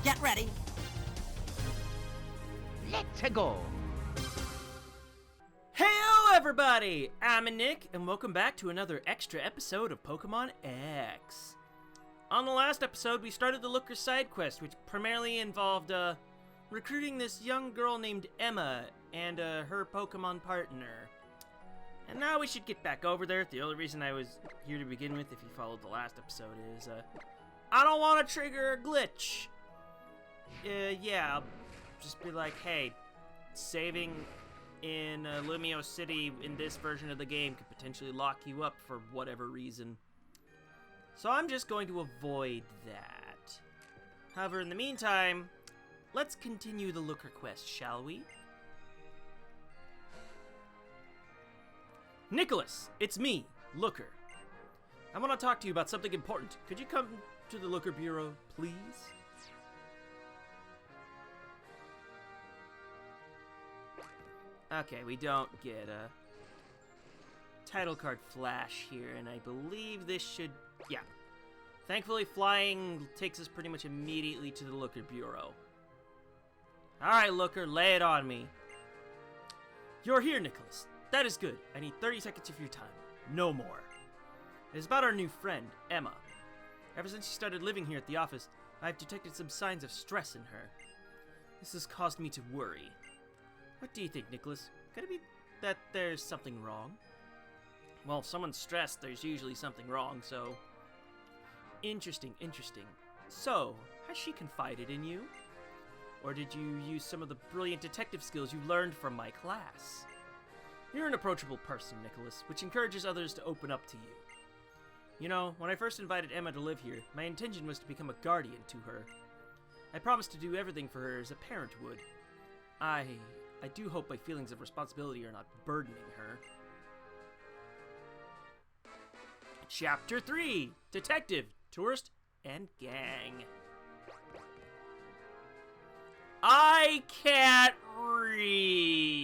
Get ready. Let's go! Heyo everybody! I'm Nick, and welcome back to another extra episode of Pokémon X. On the last episode, we started the Looker side quest, which primarily involved, recruiting this young girl named Emma and, her Pokémon partner. And now we should get back over there. The only reason I was here to begin with, if you followed the last episode, is, I don't want to trigger a glitch. Yeah, I'll just be like, hey, saving in Lumio City in this version of the game could potentially lock you up for whatever reason. So I'm just going to avoid that. However, in the meantime, let's continue the Looker quest, shall we? Nicholas, it's me, Looker. I want to talk to you about something important. Could you come to the Looker Bureau, please? Okay, we don't get a title card flash here, and I believe this should... yeah. Thankfully, flying takes us pretty much immediately to the Looker Bureau. Alright, Looker, lay it on me. You're here, Nicholas. That is good. I need 30 seconds of your time. No more. It is about our new friend, Emma. Ever since she started living here at the office, I've detected some signs of stress in her. This has caused me to worry. What do you think, Nicholas? Could it be that there's something wrong? Well, if someone's stressed, there's usually something wrong, so... Interesting. So, has she confided in you? Or did you use some of the brilliant detective skills you learned from my class? You're an approachable person, Nicholas, which encourages others to open up to you. You know, when I first invited Emma to live here, my intention was to become a guardian to her. I promised to do everything for her as a parent would. I do hope my feelings of responsibility are not burdening her. Chapter 3! Detective, Tourist, and Gang. I can't read.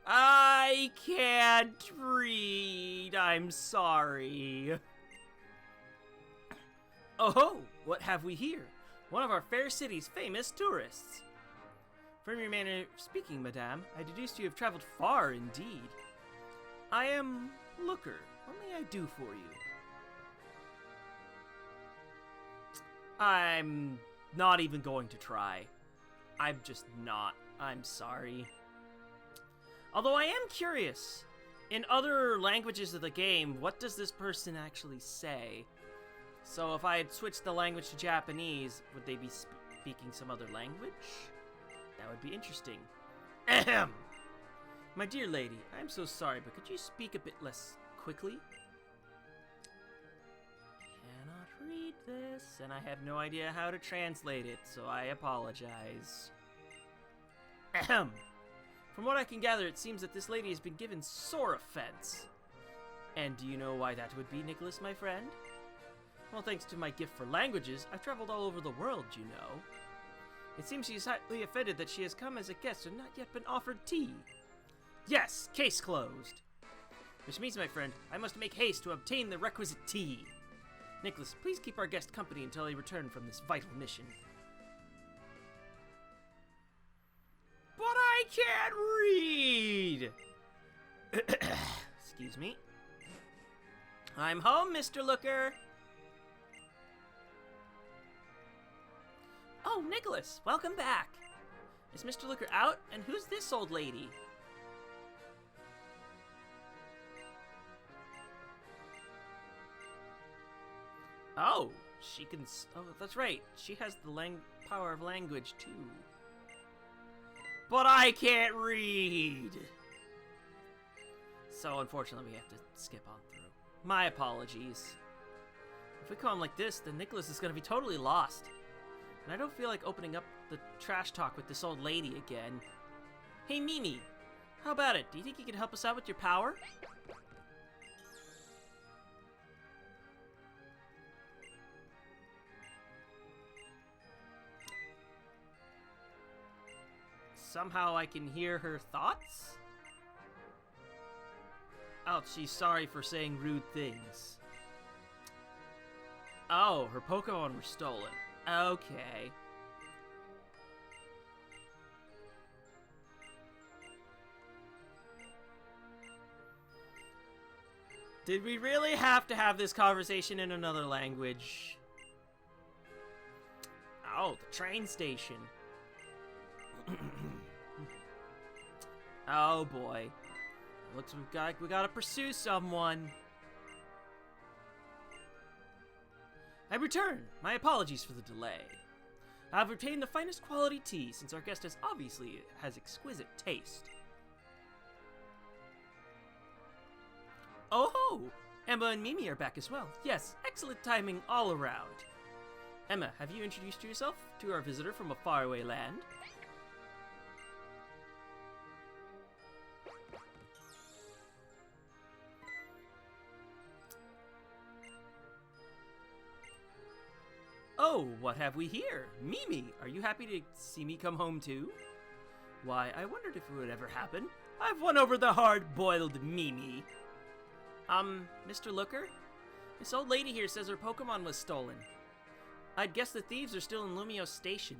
I can't read. I'm sorry. Oh, what have we here? One of our fair city's famous tourists. From your manner of speaking, madame, I deduced you have traveled far indeed. I am Looker. What may I do for you? I'm not even going to try. I'm just not. I'm sorry. Although I am curious, in other languages of the game, what does this person actually say? So if I had switched the language to Japanese, would they be speaking some other language? That would be interesting. Ahem! My dear lady, I'm so sorry, but could you speak a bit less quickly? Cannot read this, and I have no idea how to translate it, so I apologize. Ahem! From what I can gather, it seems that this lady has been given sore offense. And do you know why that would be, Nicholas, my friend? Well, thanks to my gift for languages, I've traveled all over the world, you know. It seems she is highly offended that she has come as a guest and not yet been offered tea. Yes, case closed. Which means, my friend, I must make haste to obtain the requisite tea. Nicholas, please keep our guest company until I return from this vital mission. But I can't read! Excuse me. I'm home, Mr. Looker. Oh, Nicholas, welcome back. Is Mr. Looker out? And who's this old lady? Oh, she can... oh, that's right. She has the power of language, too. But I can't read! So, unfortunately, we have to skip on through. My apologies. If we come like this, then Nicholas is going to be totally lost. And I don't feel like opening up the trash talk with this old lady again. Hey, Mimi! How about it? Do you think you can help us out with your power? Somehow I can hear her thoughts? Ouch, she's sorry for saying rude things. Oh, her Pokemon were stolen. Okay. Did we really have to have this conversation in another language? Oh, the train station. Oh boy. Looks like we gotta pursue someone. I return. My apologies for the delay. I've obtained the finest quality tea since our guest obviously has exquisite taste. Oh ho! Emma and Mimi are back as well. Yes, excellent timing all around. Emma, have you introduced yourself to our visitor from a faraway land? Oh, what have we here? Mimi, are you happy to see me come home too? Why, I wondered if it would ever happen. I've won over the hard-boiled Mimi. Mr. Looker? This old lady here says her Pokemon was stolen. I'd guess the thieves are still in Lumio Station.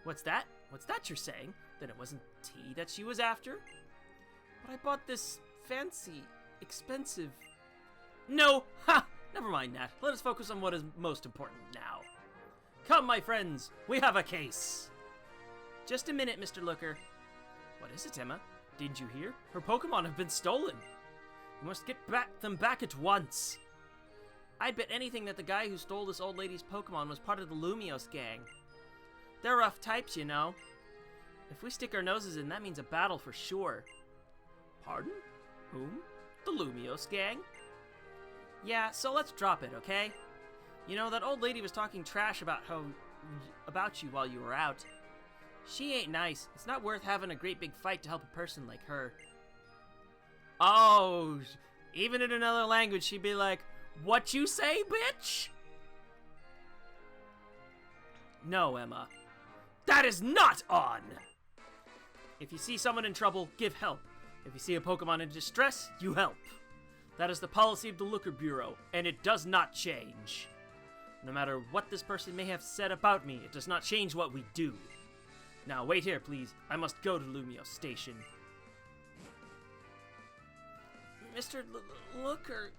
What's that? What's that you're saying? Then it wasn't tea that she was after? But I bought this fancy, expensive... No! Ha! Never mind that. Let us focus on what is most important now. Come, my friends. We have a case. Just a minute, Mr. Looker. What is it, Emma? Didn't you hear? Her Pokemon have been stolen. We must get them back at once. I'd bet anything that the guy who stole this old lady's Pokemon was part of the Lumios gang. They're rough types, you know. If we stick our noses in, that means a battle for sure. Pardon? Whom? The Lumios gang? Yeah, so let's drop it, okay? You know, that old lady was talking trash about you while you were out. She ain't nice. It's not worth having a great big fight to help a person like her. Oh, even in another language, she'd be like, "What you say, bitch?" No, Emma. That is not on! If you see someone in trouble, give help. If you see a Pokemon in distress, you help. That is the policy of the Looker Bureau, and it does not change. No matter what this person may have said about me, it does not change what we do. Now, wait here, please. I must go to Lumio Station. Mr. Looker...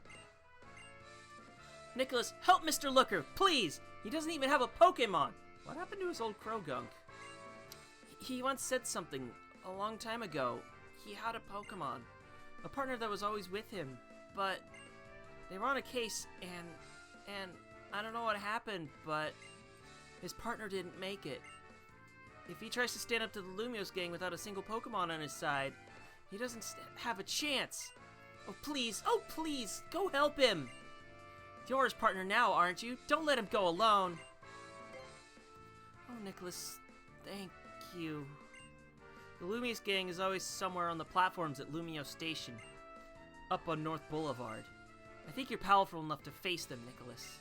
Nicholas, help Mr. Looker, please! He doesn't even have a Pokemon! What happened to his old Krogunk? He once said something a long time ago. He had a Pokemon. A partner that was always with him. But they were on a case, and I don't know what happened, but his partner didn't make it. If he tries to stand up to the Lumios gang without a single Pokemon on his side, he doesn't have a chance. Oh please, go help him. You're his partner now, aren't you? Don't let him go alone. Oh, Nicholas, thank you. The Lumios gang is always somewhere on the platforms at Lumio Station, up on North Boulevard. I think you're powerful enough to face them, Nicholas.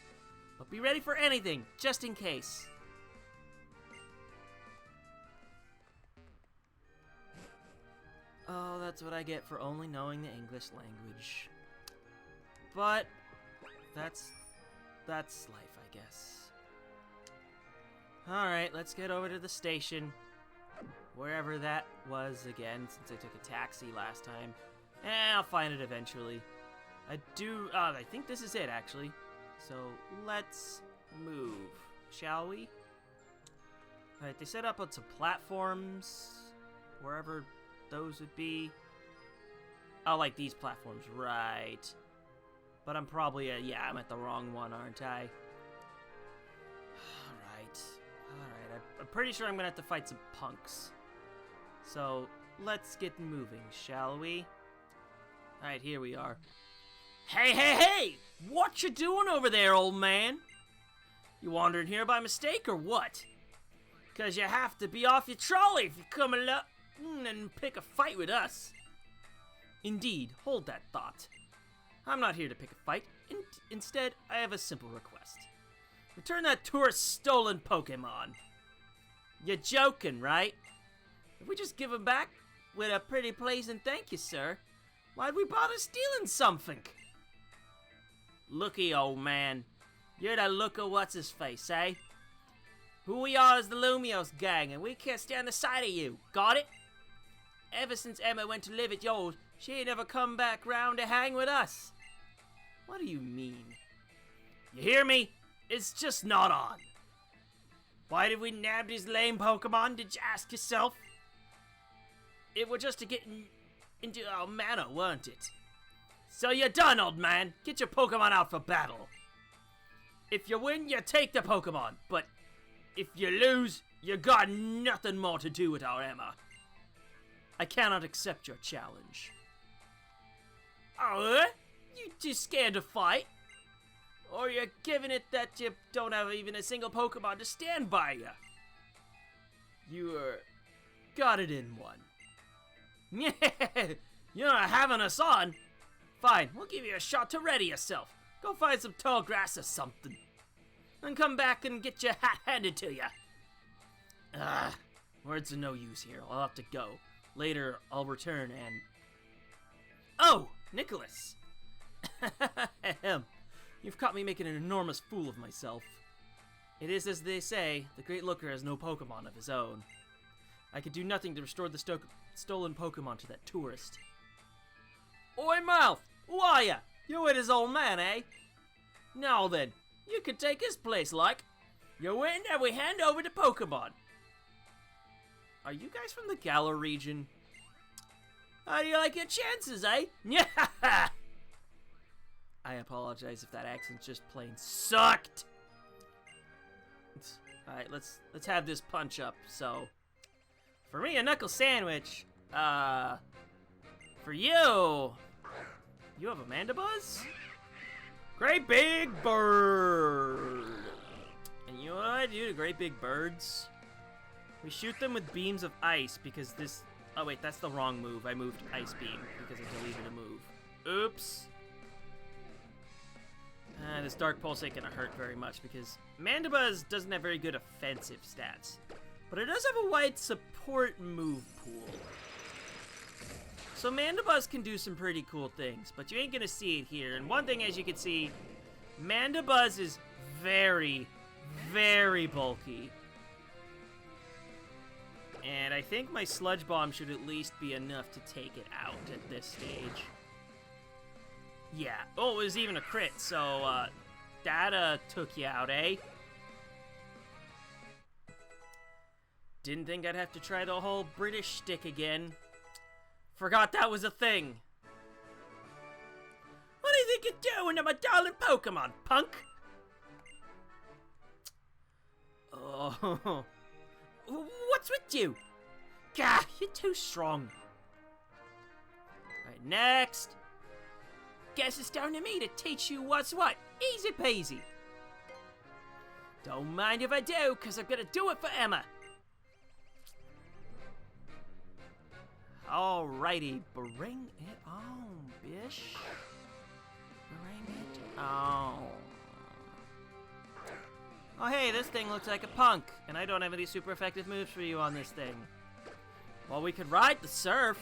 But be ready for anything, just in case. Oh, that's what I get for only knowing the English language. But that's life, I guess. Alright, let's get over to the station. Wherever that was again, since I took a taxi last time. I'll find it eventually. I think this is it, actually. So, let's move, shall we? Alright, they set up on some platforms, wherever those would be. Oh, like these platforms, right. But I'm probably, I'm at the wrong one, aren't I? Alright, I'm pretty sure I'm gonna have to fight some punks. So, let's get moving, shall we? Alright, here we are. Hey! What you doing over there, old man? You wandering here by mistake, or what? 'Cause you have to be off your trolley if you come along and pick a fight with us. Indeed, hold that thought. I'm not here to pick a fight. Instead, I have a simple request. Return that tourist's stolen Pokemon. You're joking, right? If we just give him back with a pretty pleasant thank you, sir, why'd we bother stealing something? Looky, old man, You're the looker what's-his-face, eh? Who we are is the Lumios gang, and we can't stand the sight of you. Got it? Ever since Emma went to live at yours, she ain't never come back round to hang with us. What do you mean? You hear me? It's just not on. Why did we nab these lame Pokemon, did you ask yourself? It was just to get into our manor, weren't it? So you're done, old man. Get your Pokemon out for battle. If you win, you take the Pokemon, but if you lose, you got nothing more to do with our Emma. I cannot accept your challenge. Oh, you too scared to fight? Or you're giving it that you don't have even a single Pokemon to stand by you? You're got it in one. You're not having us on? Fine, we'll give you a shot to ready yourself. Go find some tall grass or something. And come back and get your hat handed to you. Words are no use here. I'll have to go. Later, I'll return and... Oh, Nicholas! You've caught me making an enormous fool of myself. It is as they say, the Great Looker has no Pokemon of his own. I could do nothing to restore the stolen Pokemon to that tourist. Oi, Mouth! Who are ya? You with his old man, eh? Now then, you could take his place, like. You win and we hand over the Pokemon. Are you guys from the Galar region? How do you like your chances, eh? Yeah. I apologize if that accent just plain sucked. Alright, let's have this punch up. So, for me, a knuckle sandwich. For you have a Mandibuzz? Great big bird. And you know what I do to great big birds? We shoot them with beams of ice because this... Oh wait, that's the wrong move. I moved Ice Beam because I deleted a move. Oops. This Dark Pulse ain't gonna hurt very much because Mandibuzz doesn't have very good offensive stats. But it does have a wide support move pool. So Mandibuzz can do some pretty cool things, but you ain't gonna see it here. And one thing, as you can see, Mandibuzz is very, very bulky. And I think my Sludge Bomb should at least be enough to take it out at this stage. Yeah. Oh, it was even a crit, so, that, took you out, eh? Didn't think I'd have to try the whole British stick again. Forgot that was a thing. What do you think you're doing to my darling Pokemon, punk? Oh... What's with you? Gah, you're too strong. Alright, next. Guess it's down to me to teach you what's what. Easy peasy. Don't mind if I do, because I'm gonna do it for Emma. Alrighty, bring it on, bish. Bring it on. Oh hey, this thing looks like a punk, and I don't have any super effective moves for you on this thing. Well, we could ride the surf.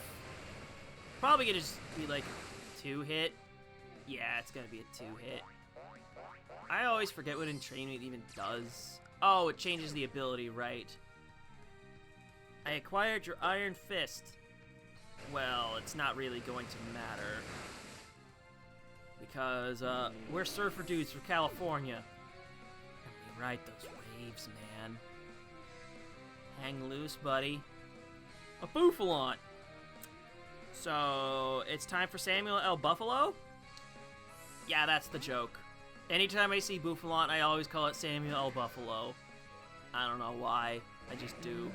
Probably gonna just be like 2-hit. Yeah, it's gonna be a 2-hit. I always forget what Entrainment even does. Oh, it changes the ability, right. I acquired your Iron Fist. Well, it's not really going to matter. Because, we're surfer dudes from California. Ride those waves, man. Hang loose, buddy. A Bouffalant. So, it's time for Samuel L. Buffalo? Yeah, that's the joke. Anytime I see Bouffalant, I always call it Samuel L. Buffalo. I don't know why. I just do.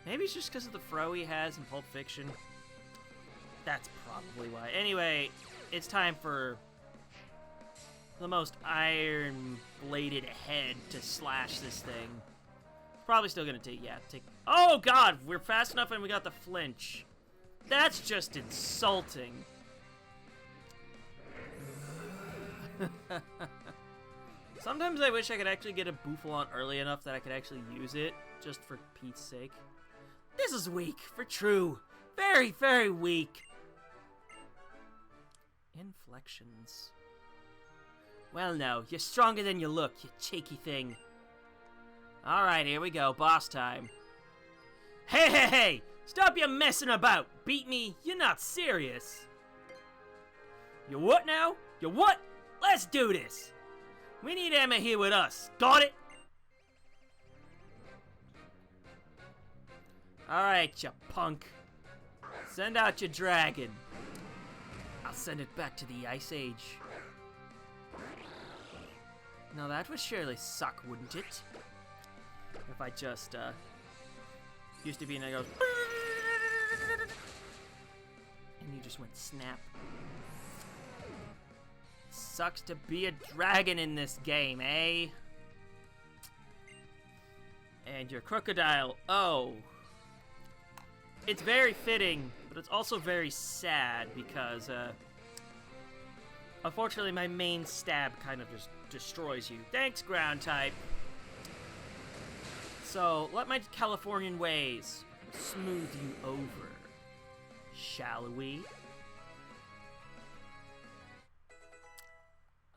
Maybe it's just because of the fro he has in Pulp Fiction. That's probably why. Anyway, it's time for... the most iron-bladed head to slash this thing. Probably still gonna take, Oh god, we're fast enough and we got the flinch. That's just insulting. Sometimes I wish I could actually get a Bouffalant early enough that I could actually use it, just for Pete's sake. This is weak, for true. Very, very weak. Inflections. Well, no, you're stronger than you look, you cheeky thing. Alright, here we go, boss time. Hey, hey, hey! Stop your messing about! Beat me? You're not serious. You what now? You what? Let's do this! We need Emma here with us. Got it? Alright, you punk. Send out your dragon. I'll send it back to the Ice Age. Now that would surely suck, wouldn't it? If I just, used to be and it goes... And you just went snap. Sucks to be a dragon in this game, eh? And your crocodile, oh. It's very fitting, but it's also very sad because, unfortunately my main stab kind of just destroys you. Thanks, ground type. So, let my Californian ways smooth you over. Shall we?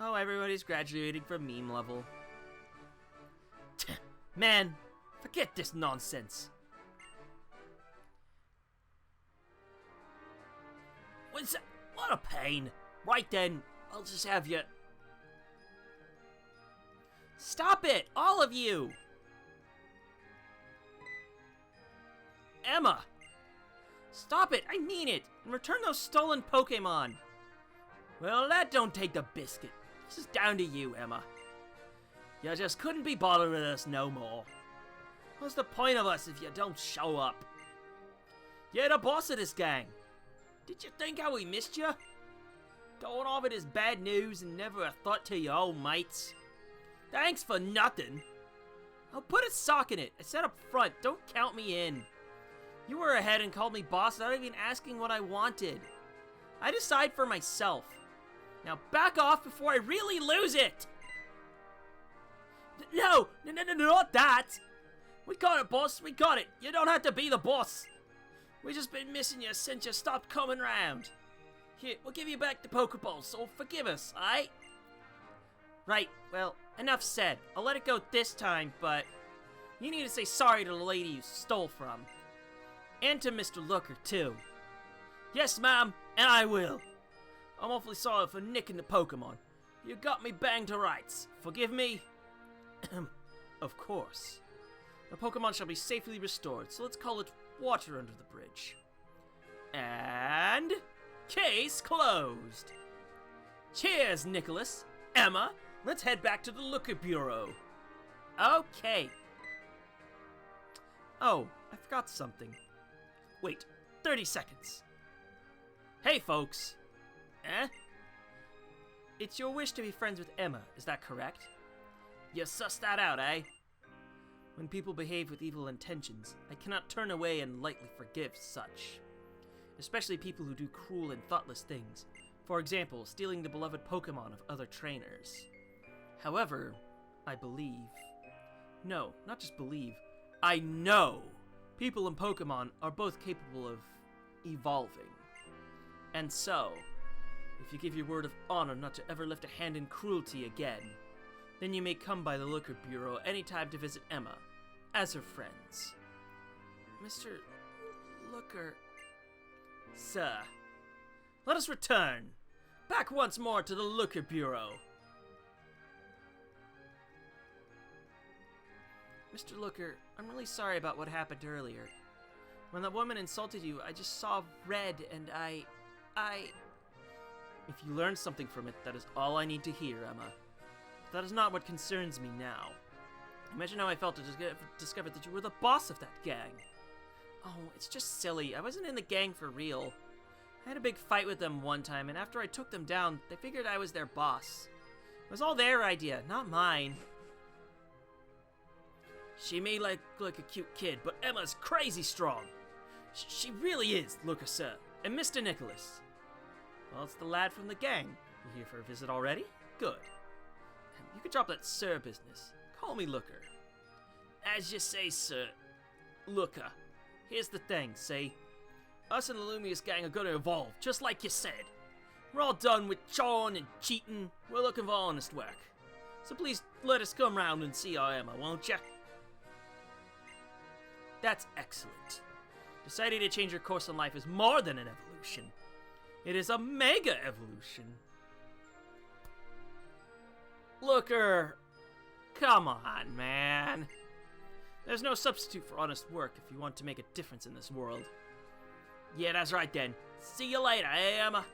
Oh, everybody's graduating from meme level. Man, forget this nonsense. What's that? What a pain. Right then, I'll just have you... Stop it, all of you! Emma! Stop it, I mean it! And return those stolen Pokémon! Well, that don't take the biscuit. This is down to you, Emma. You just couldn't be bothered with us no more. What's the point of us if you don't show up? You're the boss of this gang. Did you think how we missed you? Going off with this bad news and never a thought to your old mates. Thanks for nothing. I'll put a sock in it. I said up front, don't count me in. You were ahead and called me boss without even asking what I wanted. I decide for myself. Now back off before I really lose it! No, not that! We got it, boss, we got it. You don't have to be the boss. We just been missing you since you stopped coming round. Here, we'll give you back the Pokeball, so forgive us, aight? Right, well, enough said. I'll let it go this time, but you need to say sorry to the lady you stole from. And to Mr. Looker, too. Yes, ma'am, and I will. I'm awfully sorry for nicking the Pokemon. You got me banged to rights. Forgive me? Of course. The Pokemon shall be safely restored, so let's call it water under the bridge. And... case closed. Cheers, Nicholas. Emma, let's head back to the Looker Bureau. Okay. Oh, I forgot something. Wait, 30 seconds. Hey, folks. Eh? It's your wish to be friends with Emma, is that correct? You sussed that out, eh? When people behave with evil intentions, I cannot turn away and lightly forgive such. Especially people who do cruel and thoughtless things. For example, stealing the beloved Pokémon of other trainers. However, I believe... No, not just believe. I know people and Pokémon are both capable of evolving. And so, if you give your word of honor not to ever lift a hand in cruelty again, then you may come by the Looker Bureau anytime to visit Emma, as her friends. Mr. Looker... Sir, let us return, back once more to the Looker Bureau. Mr. Looker, I'm really sorry about what happened earlier. When that woman insulted you, I just saw red and I... If you learned something from it, that is all I need to hear, Emma. But that is not what concerns me now. Imagine how I felt to discover that you were the boss of that gang. Oh, it's just silly. I wasn't in the gang for real. I had a big fight with them one time, and after I took them down, they figured I was their boss. It was all their idea, not mine. She may look like a cute kid, but Emma's crazy strong. She really is, Looker Sir, and Mr. Nicholas. Well, it's the lad from the gang. You here for a visit already? Good. You can drop that sir business. Call me Looker. As you say, sir. Looker. Here's the thing, see? Us and the Lumious gang are gonna evolve, just like you said. We're all done with chawing and cheating. We're looking for honest work. So please let us come round and see our Emma, won't ya? That's excellent. Deciding to change your course in life is more than an evolution. It is a mega evolution. Looker, come on, man. There's no substitute for honest work if you want to make a difference in this world. Yeah, that's right then. See you later, Emma.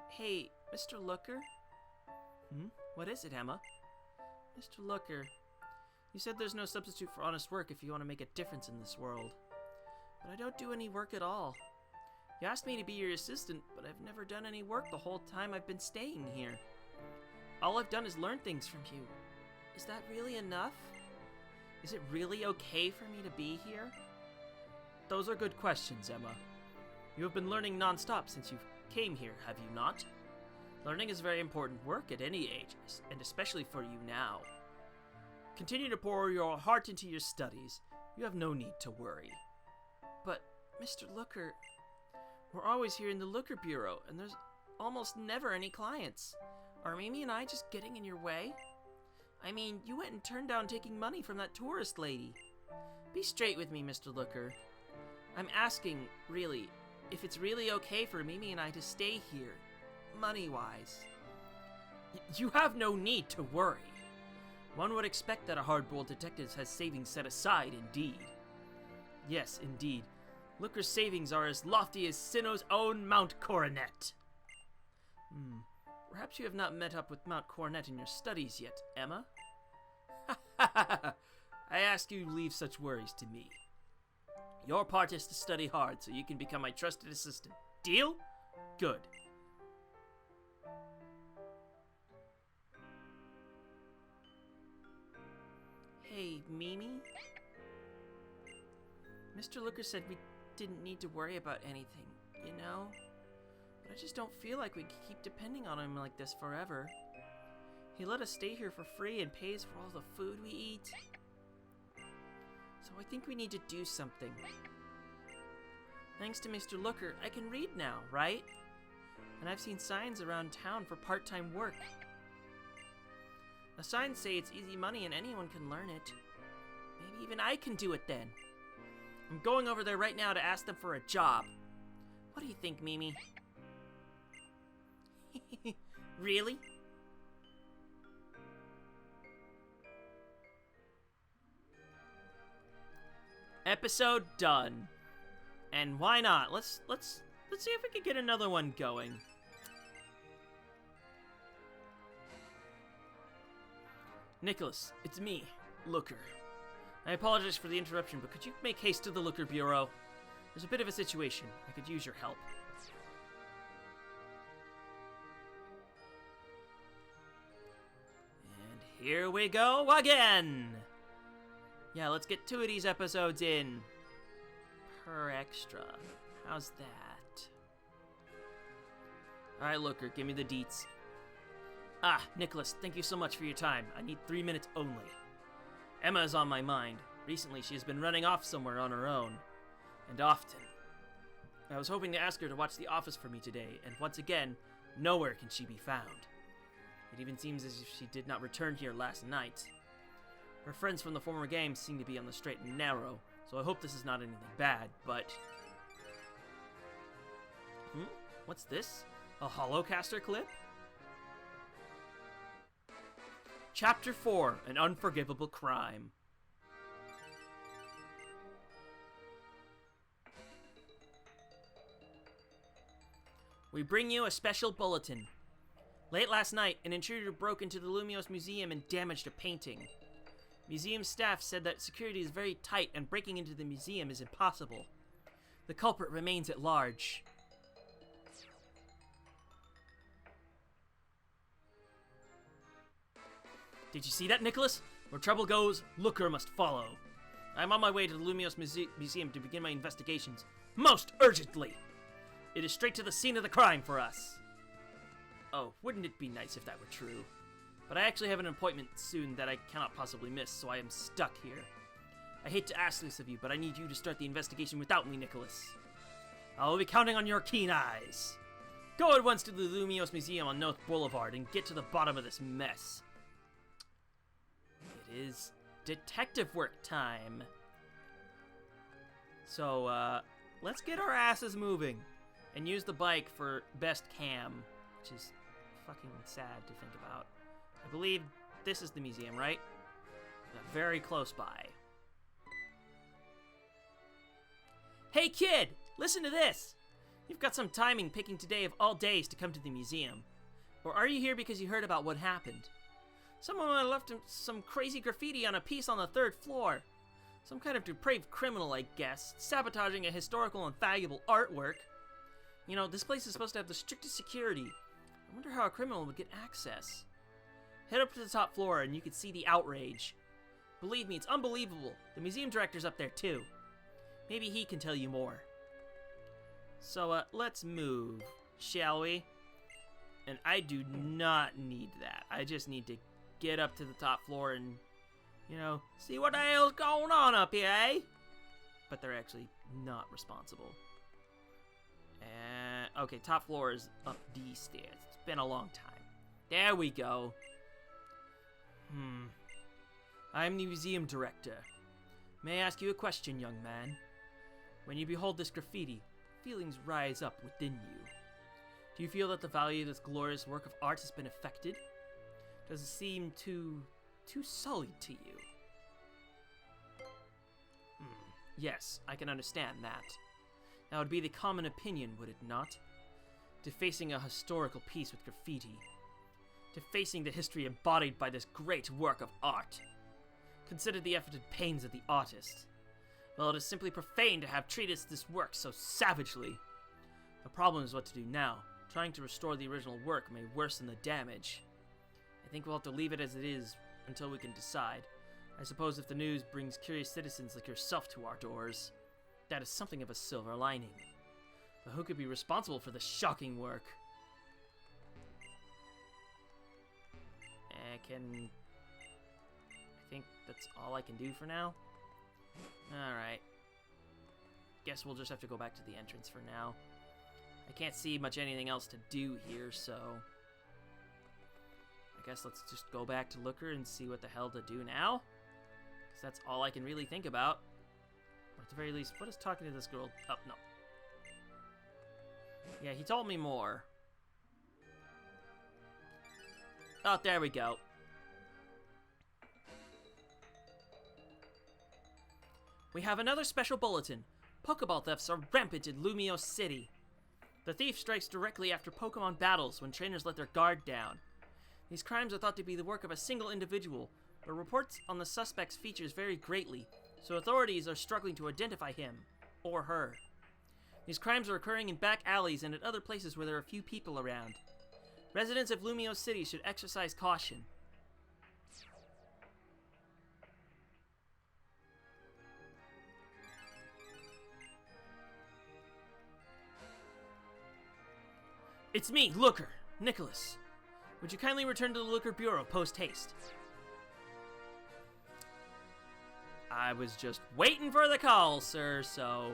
Hey, Mr. Looker? What is it, Emma? Mr. Looker, you said there's no substitute for honest work if you want to make a difference in this world. But I don't do any work at all. You asked me to be your assistant, but I've never done any work the whole time I've been staying here. All I've done is learn things from you. Is that really enough? Is it really okay for me to be here? Those are good questions, Emma. You have been learning non-stop since you came here, have you not? Learning is very important work at any age, and especially for you now. Continue to pour your heart into your studies. You have no need to worry. But, Mr. Looker, we're always here in the Looker Bureau, and there's almost never any clients. Are Mimi and I just getting in your way? I mean, you went and turned down taking money from that tourist lady. Be straight with me, Mr. Looker. I'm asking, really, if it's really okay for Mimi and I to stay here, money-wise. You have no need to worry. One would expect that a hard-boiled detective has savings set aside, indeed. Yes, indeed. Looker's savings are as lofty as Sinnoh's own Mount Coronet. Perhaps you have not met up with Mount Coronet in your studies yet, Emma? I ask you to leave such worries to me. Your part is to study hard so you can become my trusted assistant. Deal? Good. Hey, Mimi? Mr. Looker said we didn't need to worry about anything, you know? But I just don't feel like we can keep depending on him like this forever. He let us stay here for free and pays for all the food we eat. So I think we need to do something. Thanks to Mr. Looker, I can read now, right? And I've seen signs around town for part-time work. The signs say it's easy money and anyone can learn it. Maybe even I can do it then. I'm going over there right now to ask them for a job. What do you think, Mimi? Really? Episode done. And why not? Let's see if we can get another one going. Nicholas, it's me, Looker. I apologize for the interruption, but could you make haste to the Looker Bureau? There's a bit of a situation. I could use your help. And here we go again! Yeah, let's get 2 of these episodes in. Per extra. How's that? Alright, Looker, give me the deets. Ah, Nicholas, thank you so much for your time. I need 3 minutes only. Emma is on my mind. Recently, she has been running off somewhere on her own. And often. I was hoping to ask her to watch The Office for me today, and once again, nowhere can she be found. It even seems as if she did not return here last night. Her friends from the former game seem to be on the straight and narrow, so I hope this is not anything bad, but... What's this? A Holocaster clip? Chapter 4, An Unforgivable Crime. We bring you a special bulletin. Late last night, an intruder broke into the Lumios Museum and damaged a painting. Museum staff said that security is very tight and breaking into the museum is impossible. The culprit remains at large. Did you see that, Nicholas? Where trouble goes, Looker must follow. I'm on my way to the Lumios Museum to begin my investigations, most urgently. It is straight to the scene of the crime for us. Oh, wouldn't it be nice if that were true? But I actually have an appointment soon that I cannot possibly miss, so I am stuck here. I hate to ask this of you, but I need you to start the investigation without me, Nicholas. I will be counting on your keen eyes. Go at once to the Lumiose Museum on North Boulevard and get to the bottom of this mess. It is detective work time. So, let's get our asses moving and use the bike for best cam, which is fucking sad to think about. I believe this is the museum, right? Very close by. Hey kid, listen to this! You've got some timing picking today of all days to come to the museum. Or are you here because you heard about what happened? Someone might have left some crazy graffiti on a piece on the 3rd floor. Some kind of depraved criminal, I guess, sabotaging a historical and valuable artwork. You know, this place is supposed to have the strictest security. I wonder how a criminal would get access. Head up to the top floor and you can see the outrage. Believe me, it's unbelievable. The museum director's up there too. Maybe he can tell you more. So, let's move, shall we? And I do not need that. I just need to get up to the top floor and, you know, see what the hell's going on up here, eh? But they're actually not responsible. Okay, top floor is up these stairs. It's been a long time. There we go. I'm the museum director. May I ask you a question, young man? When you behold this graffiti, feelings rise up within you. Do you feel that the value of this glorious work of art has been affected? Does it seem too sullied to you? Yes, I can understand that. That would be the common opinion, would it not? Defacing a historical piece with graffiti. Defacing the history embodied by this great work of art. Consider the effort and pains of the artist. Well, it is simply profane to have treated this work so savagely. The problem is what to do now. Trying to restore the original work may worsen the damage. I think we'll have to leave it as it is until we can decide. I suppose if the news brings curious citizens like yourself to our doors, that is something of a silver lining. But who could be responsible for this shocking work? I think that's all I can do for now. Alright. Guess we'll just have to go back to the entrance for now. I can't see much anything else to do here, so I guess let's just go back to Looker and see what the hell to do now. Because that's all I can really think about. Or at the very least, what is talking to this girl? Oh, no. Yeah, he told me more. Oh, there we go. We have another special bulletin. Pokeball thefts are rampant in Lumiose City. The thief strikes directly after Pokemon battles when trainers let their guard down. These crimes are thought to be the work of a single individual, but reports on the suspect's features vary greatly, so authorities are struggling to identify him or her. These crimes are occurring in back alleys and at other places where there are few people around. Residents of Lumiose City should exercise caution. It's me, Looker, Nicholas. Would you kindly return to the Looker Bureau post-haste? I was just waiting for the call, sir, so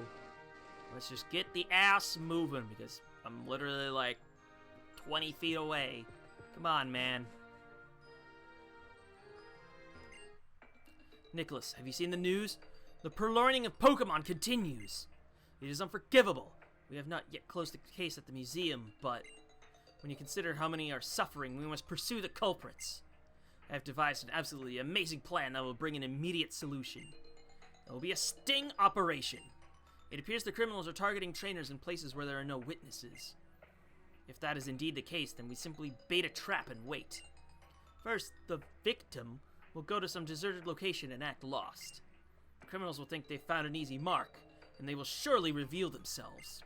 let's just get the ass moving because I'm literally like 20 feet away. Come on, man. Nicholas, have you seen the news? The purloining of Pokémon continues. It is unforgivable. We have not yet closed the case at the museum, but when you consider how many are suffering, we must pursue the culprits. I have devised an absolutely amazing plan that will bring an immediate solution. It will be a sting operation. It appears the criminals are targeting trainers in places where there are no witnesses. If that is indeed the case, then we simply bait a trap and wait. First, the victim will go to some deserted location and act lost. The criminals will think they've found an easy mark, and they will surely reveal themselves.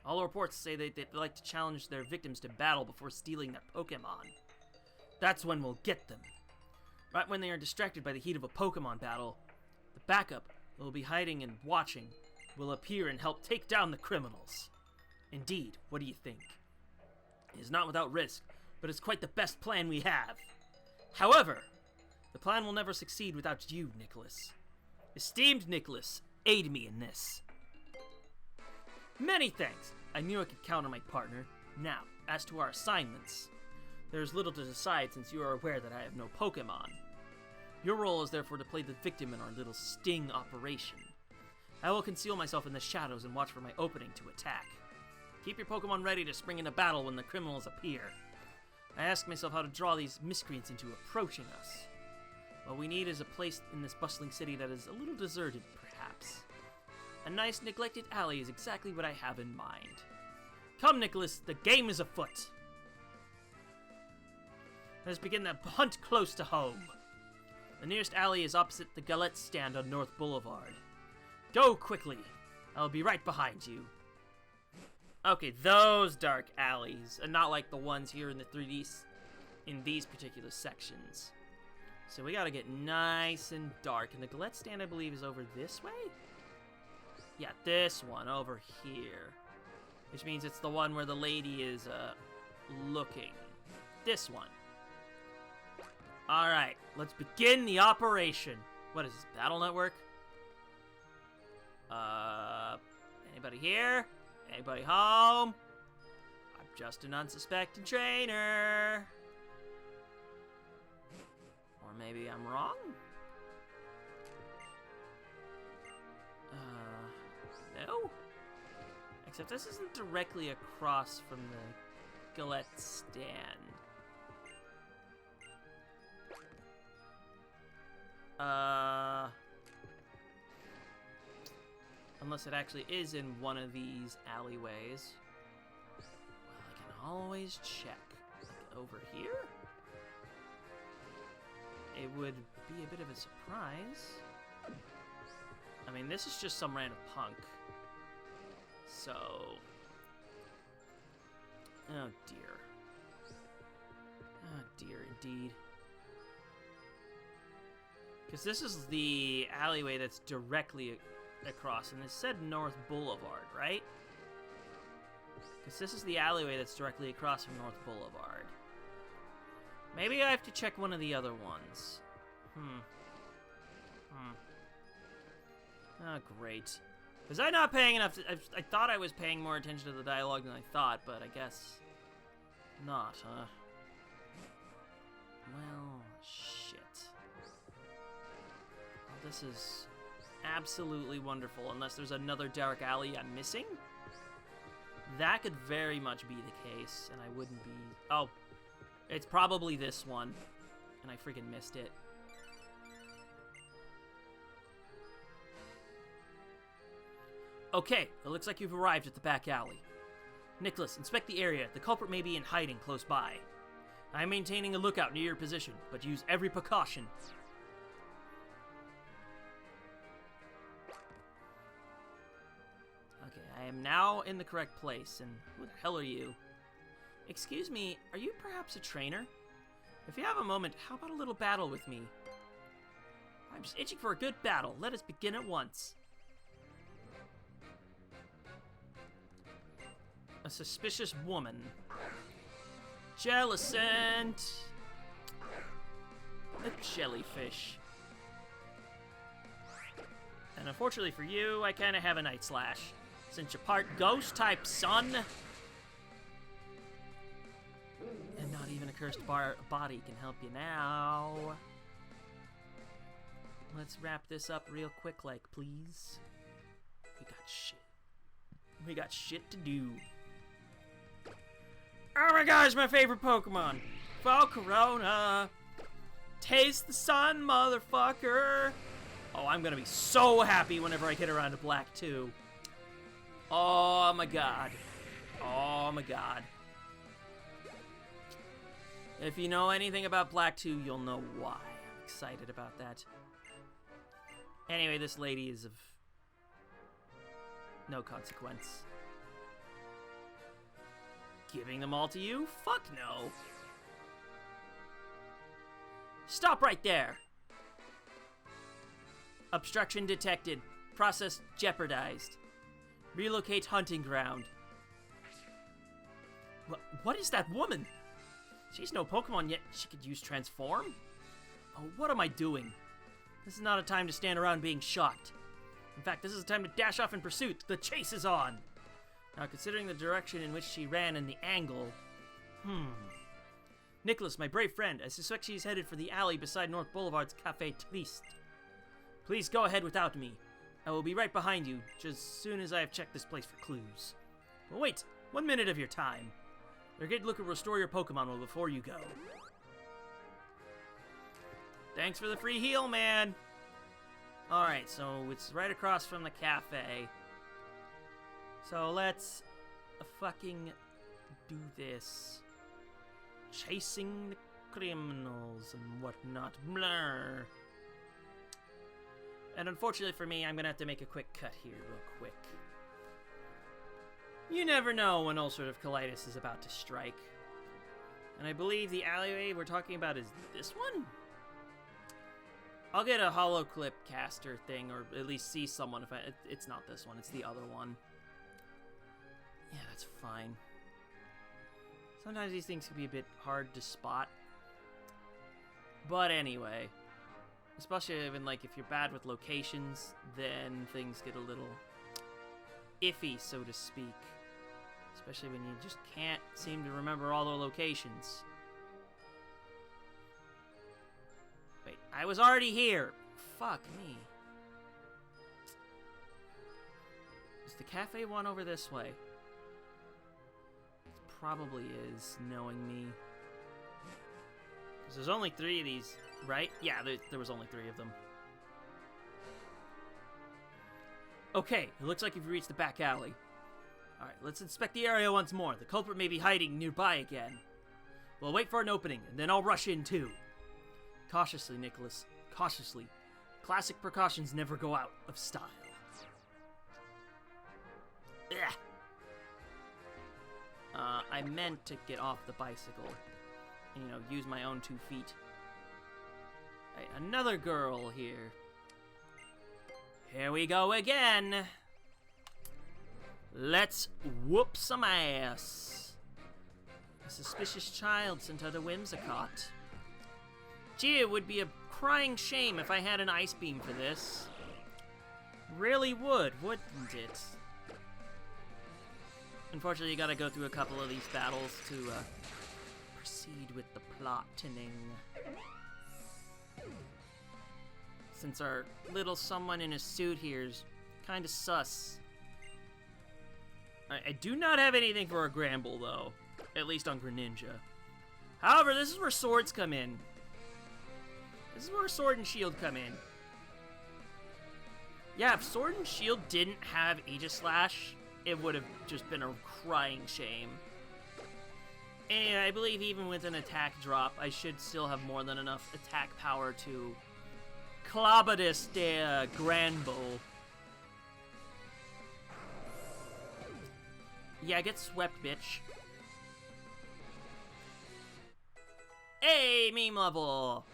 All reports say they'd like to challenge their victims to battle before stealing their Pokémon. That's when we'll get them. Right when they are distracted by the heat of a Pokémon battle, the backup that will be hiding and watching will appear and help take down the criminals. Indeed, what do you think? It is not without risk, but it's quite the best plan we have. However, the plan will never succeed without you, Nicholas. Esteemed Nicholas, aid me in this. Many thanks. I knew I could count on my partner. Now, as to our assignments. There is little to decide since you are aware that I have no Pokémon. Your role is therefore to play the victim in our little sting operation. I will conceal myself in the shadows and watch for my opening to attack. Keep your Pokémon ready to spring into battle when the criminals appear. I ask myself how to draw these miscreants into approaching us. What we need is a place in this bustling city that is a little deserted, perhaps. A nice, neglected alley is exactly what I have in mind. Come, Nicholas, the game is afoot. Let us begin the hunt close to home. The nearest alley is opposite the Galette stand on North Boulevard. Go quickly. I'll be right behind you. Okay, those dark alleys, and not like the ones here in the 3D in these particular sections. So we gotta get nice and dark. And the Galette stand, I believe, is over this way? Yeah, this one over here. Which means it's the one where the lady is looking. This one. Alright, let's begin the operation. What is this, Battle Network? Anybody here? Anybody home? I'm just an unsuspecting trainer. Or maybe I'm wrong? No? Except this isn't directly across from the Galette stand. Unless it actually is in one of these alleyways. Well, I can always check. Like over here? It would be a bit of a surprise. I mean, this is just some random punk. So... oh dear. Oh dear, indeed. Because this is the alleyway that's directly across, and it said North Boulevard, right? Because this is the alleyway that's directly across from North Boulevard. Maybe I have to check one of the other ones. Oh, great. Was I not paying enough? I thought I was paying more attention to the dialogue than I thought, but I guess not, huh? Well, shit. Well, this is absolutely wonderful, unless there's another dark alley I'm missing. That could very much be the case, and I wouldn't be... oh, it's probably this one, and I freaking missed it. Okay, it looks like you've arrived at the back alley. Nicholas, inspect the area. The culprit may be in hiding close by. I am maintaining a lookout near your position, but use every precaution. Okay, I am now in the correct place, and who the hell are you? Excuse me, are you perhaps a trainer? If you have a moment, how about a little battle with me? I'm just itching for a good battle. Let us begin at once. A suspicious woman. Jellicent. A jellyfish. And unfortunately for you, I kind of have a Night Slash. Since you're part ghost type, son. And not even a cursed body can help you now. Let's wrap this up real quick, like, please. We got shit. We got shit to do. Oh my gosh, my favorite Pokemon. Volcarona. Taste the sun, motherfucker. Oh, I'm gonna be so happy whenever I get around to Black 2. Oh my god. Oh my god. If you know anything about Black 2, you'll know why I'm excited about that. Anyway, this lady is of no consequence. Giving them all to you? Fuck no. Stop right there. Obstruction detected. Process jeopardized. Relocate hunting ground. What is that woman? She's no Pokemon yet. She could use transform? Oh, what am I doing? This is not a time to stand around being shocked. In fact, this is a time to dash off in pursuit. The chase is on. Now, considering the direction in which she ran and the angle, Nicholas, my brave friend, I suspect she's headed for the alley beside North Boulevard's Café Triste. Please go ahead without me. I will be right behind you, just as soon as I have checked this place for clues. But wait, 1 minute of your time. You're going to look at restore your Pokemon before you go. Thanks for the free heal, man! Alright, so it's right across from the cafe. So let's fucking do this. Chasing the criminals and whatnot. Blur. And unfortunately for me, I'm gonna have to make a quick cut here real quick. You never know when ulcerative colitis is about to strike. And I believe the alleyway we're talking about is this one? I'll get a hollow clip caster thing, or at least see someone if it's not this one, it's the other one. Yeah, that's fine. Sometimes these things can be a bit hard to spot. But anyway, especially even like if you're bad with locations, then things get a little iffy, so to speak. Especially when you just can't seem to remember all the locations. Wait, I was already here! Fuck me. Is the cafe one over this way? It probably is, knowing me. Because there's only 3 of these, right? Yeah, there was only 3 of them. Okay, it looks like you've reached the back alley. Alright, let's inspect the area once more. The culprit may be hiding nearby again. We'll wait for an opening, and then I'll rush in too. Cautiously, Nicholas. Cautiously. Classic precautions never go out of style. Ugh. I meant to get off the bicycle. And, you know, use my own 2 feet. Right, another girl here. Here we go again. Let's whoop some ass. A suspicious child sent her to Whimsicott. Gee, it would be a crying shame if I had an ice beam for this. Really would, wouldn't it? Unfortunately, you gotta go through a couple of these battles to proceed with the plotting. Since our little someone in a suit here is kinda sus. I do not have anything for a Gramble, though. At least on Greninja. However, this is where swords come in. This is where Sword and Shield come in. Yeah, if Sword and Shield didn't have Aegislash, it would have just been a crying shame. And I believe even with an attack drop, I should still have more than enough attack power to Clobadus de Granbull. Yeah, get swept, bitch. Hey, meme level!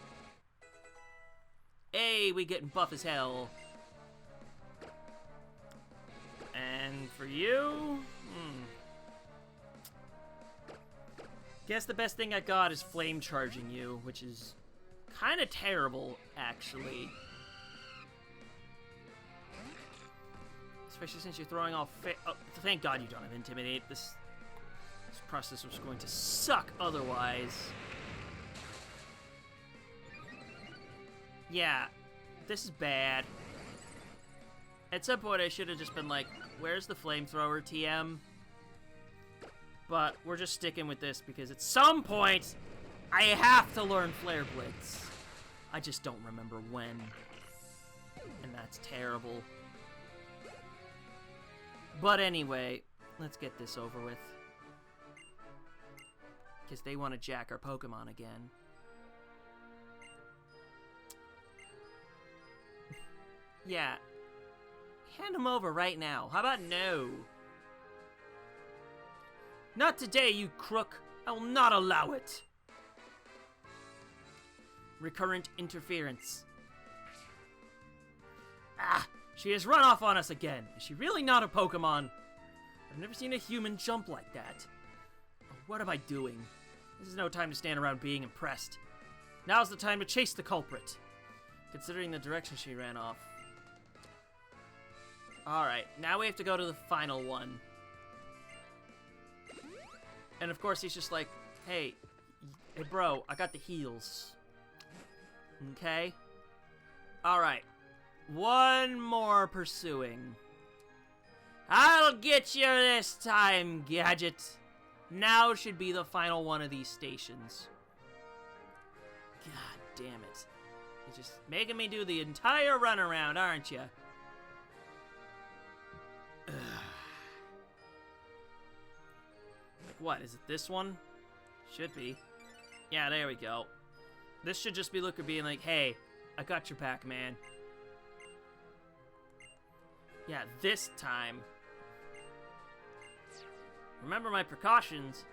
Hey, we getting buff as hell. And for you? Guess the best thing I got is flame charging you, which is kind of terrible, actually. Especially since you're throwing off oh, thank God you don't have Intimidate. This process was going to suck otherwise. Yeah, this is bad. At some point I should have just been like, where's the flamethrower, TM? But we're just sticking with this because at some point I have to learn Flare Blitz. I just don't remember when. And that's terrible. But anyway, let's get this over with. Because they want to jack our Pokemon again. Yeah. Hand them over right now. How about no? Not today, you crook. I will not allow it. Recurrent interference. Ah! She has run off on us again. Is she really not a Pokemon? I've never seen a human jump like that. Oh, what am I doing? This is no time to stand around being impressed. Now's the time to chase the culprit. Considering the direction she ran off. Alright, now we have to go to the final one. And of course he's just like, Hey, bro, I got the heals. Okay? Alright. One more pursuing. I'll get you this time, Gadget. Now should be the final one of these stations. God damn it. You're just making me do the entire runaround, aren't you? Like what? Is it this one? Should be. Yeah, there we go. This should just be Looker being like, hey, I got your back, man. Yeah, this time. Remember my precautions.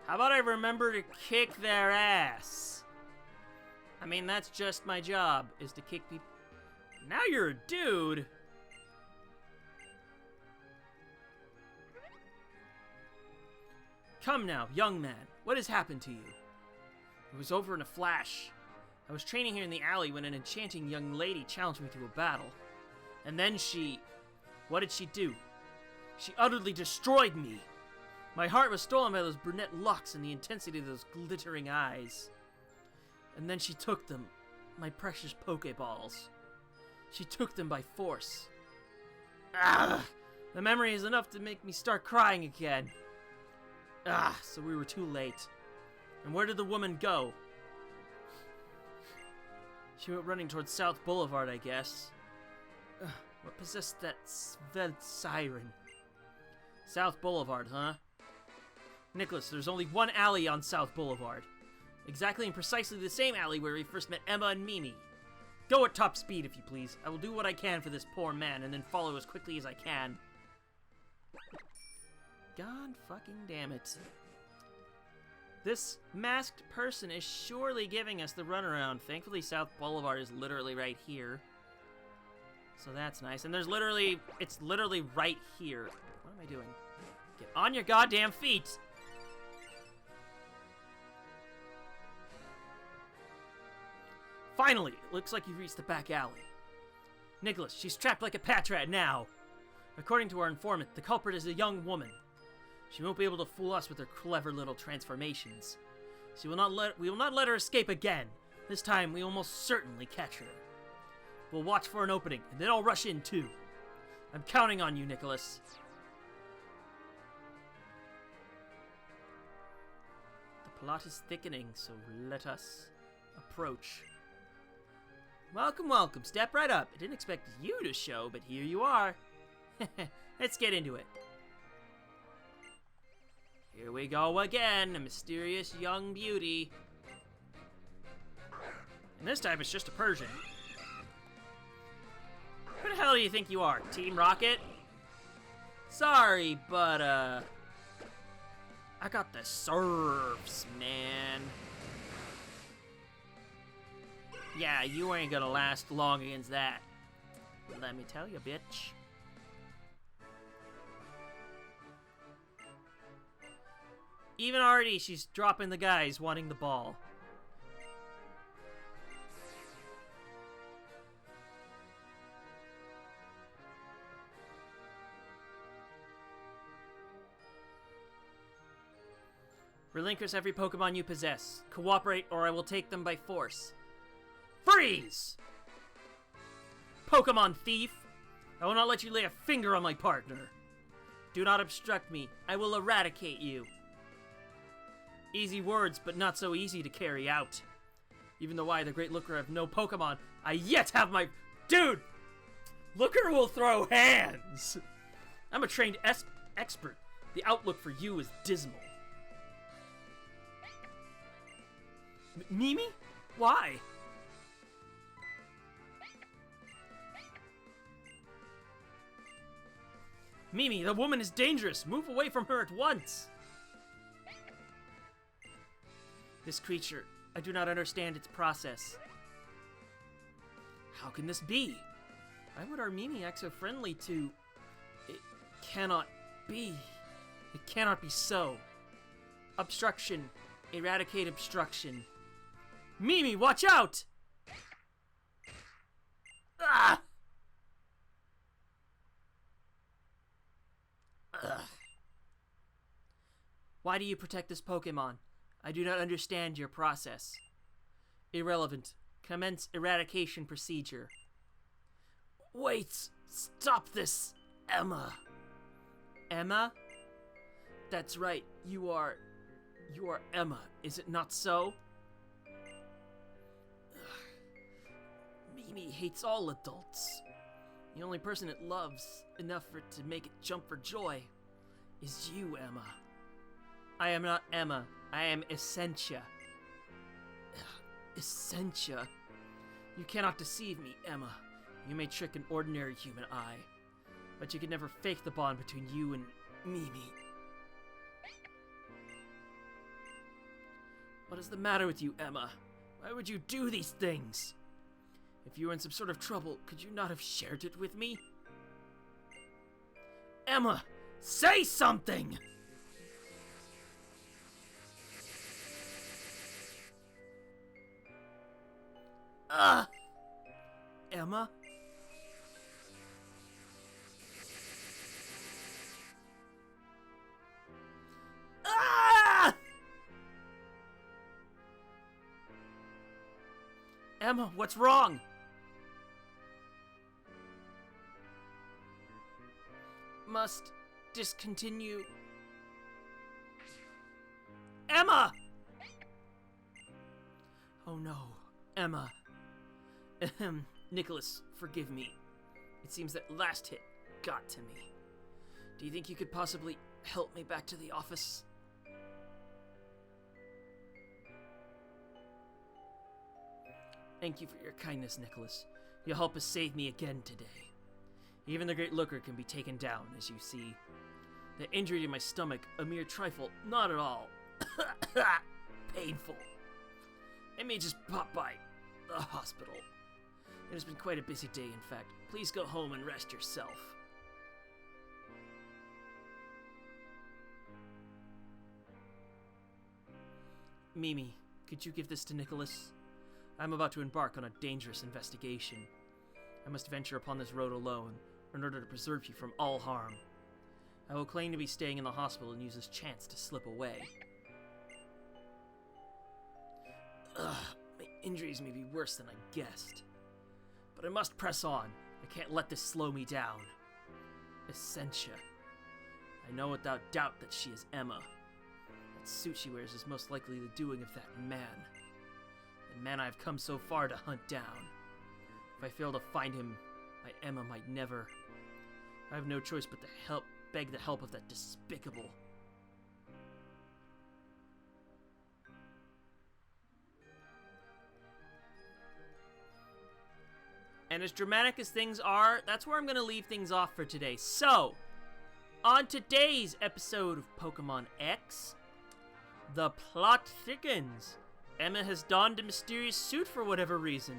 How about I remember to kick their ass? I mean, that's just my job, is to kick people. Now you're a dude. Come now, young man. What has happened to you? It was over in a flash. I was training here in the alley when an enchanting young lady challenged me to a battle. And then she... What did she do? She utterly destroyed me. My heart was stolen by those brunette locks and the intensity of those glittering eyes. And then she took them, my precious Pokeballs. She took them by force. Ah! The memory is enough to make me start crying again. Ah, so we were too late. And where did the woman go? She went running towards South Boulevard, I guess. What possessed that Sven siren? South Boulevard, huh? Nicholas, there's only one alley on South Boulevard. Exactly and precisely the same alley where we first met Emma and Mimi. Go at top speed, if you please. I will do what I can for this poor man, and then follow as quickly as I can. God fucking damn it. This masked person is surely giving us the runaround. Thankfully, South Boulevard is literally right here. So that's nice. And there's literally... It's literally right here. What am I doing? Get on your goddamn feet! Finally! It looks like you've reached the back alley. Nicholas, she's trapped like a patrat now. According to our informant, the culprit is a young woman. She won't be able to fool us with her clever little transformations. We will not let her escape again. This time, we will most certainly catch her. We'll watch for an opening, and then I'll rush in too. I'm counting on you, Nicholas. The plot is thickening, so let us approach. Welcome, welcome. Step right up. I didn't expect you to show, but here you are. Let's get into it. Here we go again, a mysterious young beauty. And this time it's just a Persian. Who the hell do you think you are, Team Rocket? Sorry, but, I got the serves, man. Yeah, you ain't gonna last long against that. Let me tell you, bitch. Even already, she's dropping the guys wanting the ball. Relinquish every Pokemon you possess. Cooperate or I will take them by force. Freeze! Pokemon thief! I will not let you lay a finger on my partner. Do not obstruct me. I will eradicate you. Easy words, but not so easy to carry out. Even though I, the Great Looker, have no Pokemon, I yet have my... Dude! Looker will throw hands! I'm a trained expert. The outlook for you is dismal. Mimi? Why? Mimi, the woman is dangerous. Move away from her at once. This creature, I do not understand its process. How can this be? Why would our Mimi act so friendly to... It cannot be. It cannot be so. Obstruction. Eradicate obstruction. Mimi, watch out! Ah! Ugh. Why do you protect this Pokemon? I do not understand your process. Irrelevant. Commence eradication procedure. Wait! Stop this! Emma! Emma? That's right, you are Emma, is it not so? Mimi hates all adults. The only person it loves enough for it to make it jump for joy is you, Emma. I am not Emma. I am Essentia. Essentia? You cannot deceive me, Emma. You may trick an ordinary human eye, but you can never fake the bond between you and Mimi. What is the matter with you, Emma? Why would you do these things? If you were in some sort of trouble, could you not have shared it with me? Emma, say something! Emma? Emma, what's wrong? Must discontinue. Emma! Oh no, Emma. Ahem, Nicholas, forgive me. It seems that last hit got to me. Do you think you could possibly help me back to the office? Thank you for your kindness, Nicholas. You'll help us save me again today. Even the Great Looker can be taken down, as you see. The injury to my stomach, a mere trifle, not at all. Painful. Let me just pop by the hospital. It has been quite a busy day, in fact. Please go home and rest yourself. Mimi, could you give this to Nicholas? I'm about to embark on a dangerous investigation. I must venture upon this road alone, in order to preserve you from all harm. I will claim to be staying in the hospital and use this chance to slip away. My injuries may be worse than I guessed. But I must press on. I can't let this slow me down. Essentia. I know without doubt that she is Emma. That suit she wears is most likely the doing of that man. The man I've come so far to hunt down. If I fail to find him, my Emma might never. I have no choice but to beg the help of that despicable. And as dramatic as things are, that's where I'm going to leave things off for today. So, on today's episode of Pokemon X, the plot thickens. Emma has donned a mysterious suit for whatever reason.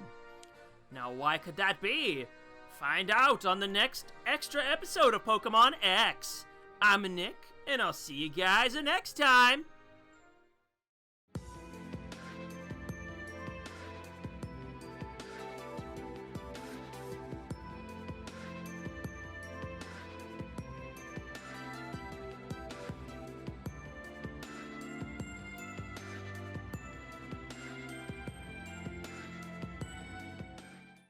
Now, why could that be? Find out on the next extra episode of Pokemon X. I'm Nick, and I'll see you guys next time.